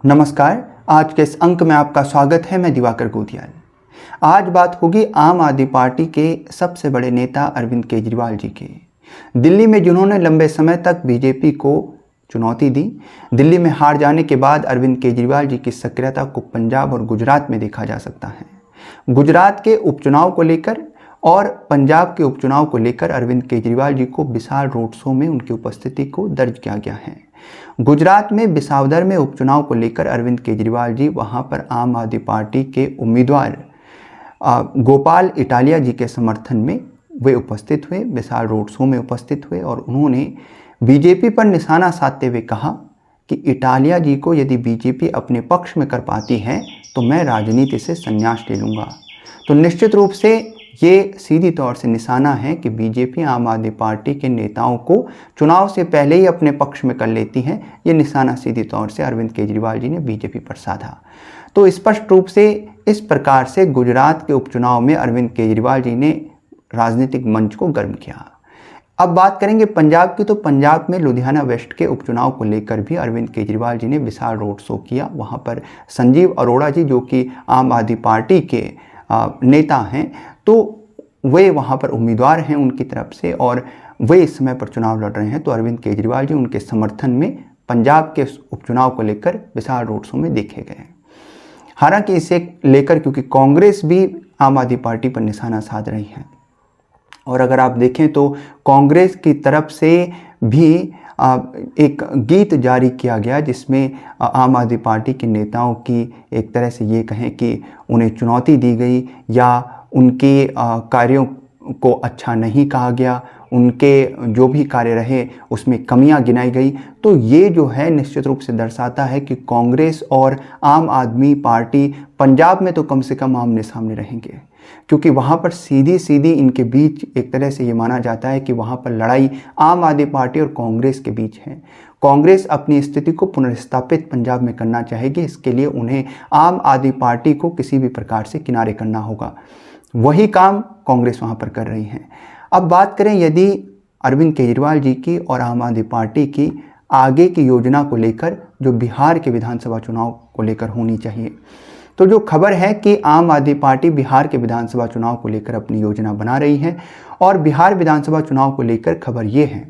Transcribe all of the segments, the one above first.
नमस्कार। आज के इस अंक में आपका स्वागत है। मैं दिवाकर गोदियाल। आज बात होगी आम आदमी पार्टी के सबसे बड़े नेता अरविंद केजरीवाल जी की। दिल्ली में जिन्होंने लंबे समय तक बीजेपी को चुनौती दी, दिल्ली में हार जाने के बाद अरविंद केजरीवाल जी की सक्रियता को पंजाब और गुजरात में देखा जा सकता है। गुजरात के उपचुनाव को लेकर और पंजाब के उपचुनाव को लेकर अरविंद केजरीवाल जी को विशाल रोड शो में उनकी उपस्थिति को दर्ज किया गया है। गुजरात में बिसावदर में उपचुनाव को लेकर अरविंद केजरीवाल जी वहां पर आम आदमी पार्टी के उम्मीदवार गोपाल इटालिया जी के समर्थन में वे उपस्थित हुए, विशाल रोड शो में उपस्थित हुए और उन्होंने बीजेपी पर निशाना साधते हुए कहा कि इटालिया जी को यदि बीजेपी अपने पक्ष में कर पाती है तो मैं राजनीति से संन्यास ले लूँगा। तो निश्चित रूप से ये सीधी तौर से निशाना है कि बीजेपी आम आदमी पार्टी के नेताओं को चुनाव से पहले ही अपने पक्ष में कर लेती है। ये निशाना सीधी तौर से अरविंद केजरीवाल जी ने बीजेपी पर साधा। तो स्पष्ट रूप से इस प्रकार से गुजरात के उपचुनाव में अरविंद केजरीवाल जी ने राजनीतिक मंच को गर्म किया। अब बात करेंगे पंजाब की। तो पंजाब में लुधियाना वेस्ट के उपचुनाव को लेकर भी अरविंद केजरीवाल जी ने विशाल रोड शो किया। वहाँ पर संजीव अरोड़ा जी, जो कि आम आदमी पार्टी के नेता हैं, तो वे वहाँ पर उम्मीदवार हैं उनकी तरफ से और वे इस समय पर चुनाव लड़ रहे हैं। तो अरविंद केजरीवाल जी उनके समर्थन में पंजाब के उपचुनाव को लेकर विशाल रोड शो में देखे गए। हालांकि इसे लेकर क्योंकि कांग्रेस भी आम आदमी पार्टी पर निशाना साध रही है और अगर आप देखें तो कांग्रेस की तरफ से भी एक गीत जारी किया गया जिसमें आम आदमी पार्टी के नेताओं की एक तरह से ये कहें कि उन्हें चुनौती दी गई या उनके कार्यों को अच्छा नहीं कहा गया, उनके जो भी कार्य रहे उसमें कमियां गिनाई गई। तो ये जो है निश्चित रूप से दर्शाता है कि कांग्रेस और आम आदमी पार्टी पंजाब में तो कम से कम आमने सामने रहेंगे, क्योंकि वहाँ पर सीधी सीधी इनके बीच एक तरह से ये माना जाता है कि वहाँ पर लड़ाई आम आदमी पार्टी और कांग्रेस के बीच है। कांग्रेस अपनी स्थिति को पुनर्स्थापित पंजाब में करना चाहेगी, इसके लिए उन्हें आम आदमी पार्टी को किसी भी प्रकार से किनारे करना होगा। वही काम कांग्रेस वहाँ पर कर रही है। अब बात करें यदि अरविंद केजरीवाल जी की और आम आदमी पार्टी की आगे की योजना को लेकर, जो बिहार के विधानसभा चुनाव को लेकर होनी चाहिए, तो जो खबर है कि आम आदमी पार्टी बिहार के विधानसभा चुनाव को लेकर अपनी योजना बना रही है और बिहार विधानसभा चुनाव को लेकर खबर ये है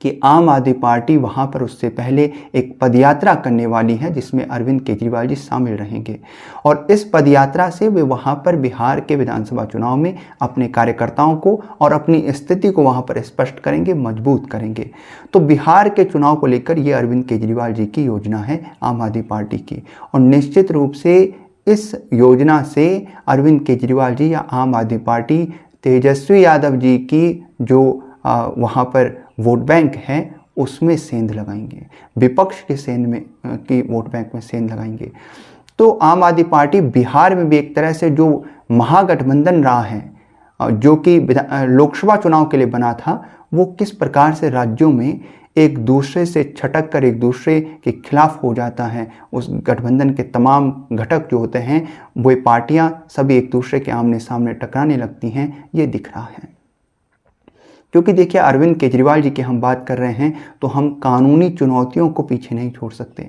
कि आम आदमी पार्टी वहां पर उससे पहले एक पदयात्रा करने वाली है जिसमें अरविंद केजरीवाल जी शामिल रहेंगे और इस पदयात्रा से वे वहां पर बिहार के विधानसभा चुनाव में अपने कार्यकर्ताओं को और अपनी स्थिति को वहां पर स्पष्ट करेंगे, मजबूत करेंगे। तो बिहार के चुनाव को लेकर ये अरविंद केजरीवाल जी की योजना है आम आदमी पार्टी की और निश्चित रूप से इस योजना से अरविंद केजरीवाल जी या आम आदमी पार्टी तेजस्वी यादव जी की जो वहाँ पर वोट बैंक है उसमें सेंध लगाएंगे, विपक्ष के सेंध में की वोट बैंक में सेंध लगाएंगे। तो आम आदमी पार्टी बिहार में भी एक तरह से जो महागठबंधन रहा है, जो कि लोकसभा चुनाव के लिए बना था, वो किस प्रकार से राज्यों में एक दूसरे से छटक कर एक दूसरे के खिलाफ हो जाता है। उस गठबंधन के तमाम घटक जो होते हैं वो पार्टियां सभी एक दूसरे के आमने सामने टकराने लगती हैं, ये दिख रहा है। क्योंकि देखिए अरविंद केजरीवाल जी की हम बात कर रहे हैं तो हम कानूनी चुनौतियों को पीछे नहीं छोड़ सकते।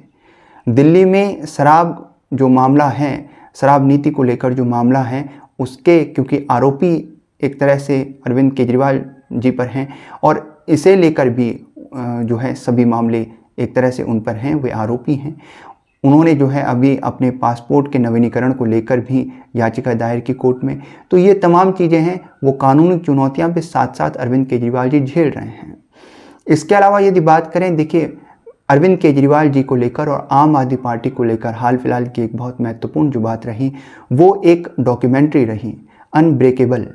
दिल्ली में शराब जो मामला है, शराब नीति को लेकर जो मामला है, उसके क्योंकि आरोपी एक तरह से अरविंद केजरीवाल जी पर हैं और इसे लेकर भी जो है सभी मामले एक तरह से उन पर हैं, वे आरोपी हैं। उन्होंने जो है अभी अपने पासपोर्ट के नवीनीकरण को लेकर भी याचिका दायर की कोर्ट में। तो ये तमाम चीज़ें हैं, वो कानूनी चुनौतियां भी साथ साथ अरविंद केजरीवाल जी झेल रहे हैं। इसके अलावा यदि बात करें, देखिए अरविंद केजरीवाल जी को लेकर और आम आदमी पार्टी को लेकर हाल फिलहाल की एक बहुत महत्वपूर्ण जो बात रही वो एक डॉक्यूमेंट्री रही, अनब्रेकेबल।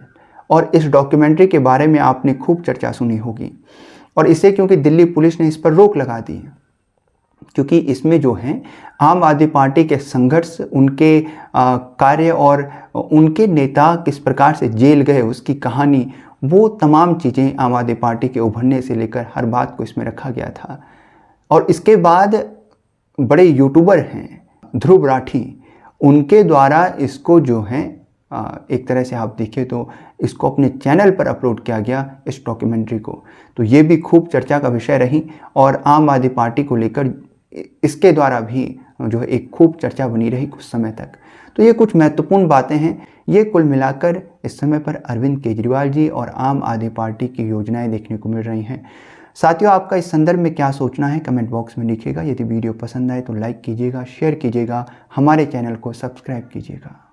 और इस डॉक्यूमेंट्री के बारे में आपने खूब चर्चा सुनी होगी और इसे क्योंकि दिल्ली पुलिस ने इस पर रोक लगा दी, क्योंकि इसमें जो है आम आदमी पार्टी के संघर्ष, उनके कार्य और उनके नेता किस प्रकार से जेल गए उसकी कहानी, वो तमाम चीज़ें आम आदमी पार्टी के उभरने से लेकर हर बात को इसमें रखा गया था। और इसके बाद बड़े यूट्यूबर हैं ध्रुव राठी, उनके द्वारा इसको जो है एक तरह से आप देखिए तो इसको अपने चैनल पर अपलोड किया गया इस डॉक्यूमेंट्री को। तो ये भी खूब चर्चा का विषय रही और आम आदमी पार्टी को लेकर इसके द्वारा भी जो है एक खूब चर्चा बनी रही कुछ समय तक। तो ये कुछ महत्वपूर्ण बातें हैं। ये कुल मिलाकर इस समय पर अरविंद केजरीवाल जी और आम आदमी पार्टी की योजनाएं देखने को मिल रही हैं। साथियों, आपका इस संदर्भ में क्या सोचना है कमेंट बॉक्स में लिखिएगा। यदि वीडियो पसंद आए तो लाइक कीजिएगा, शेयर कीजिएगा, हमारे चैनल को सब्सक्राइब कीजिएगा।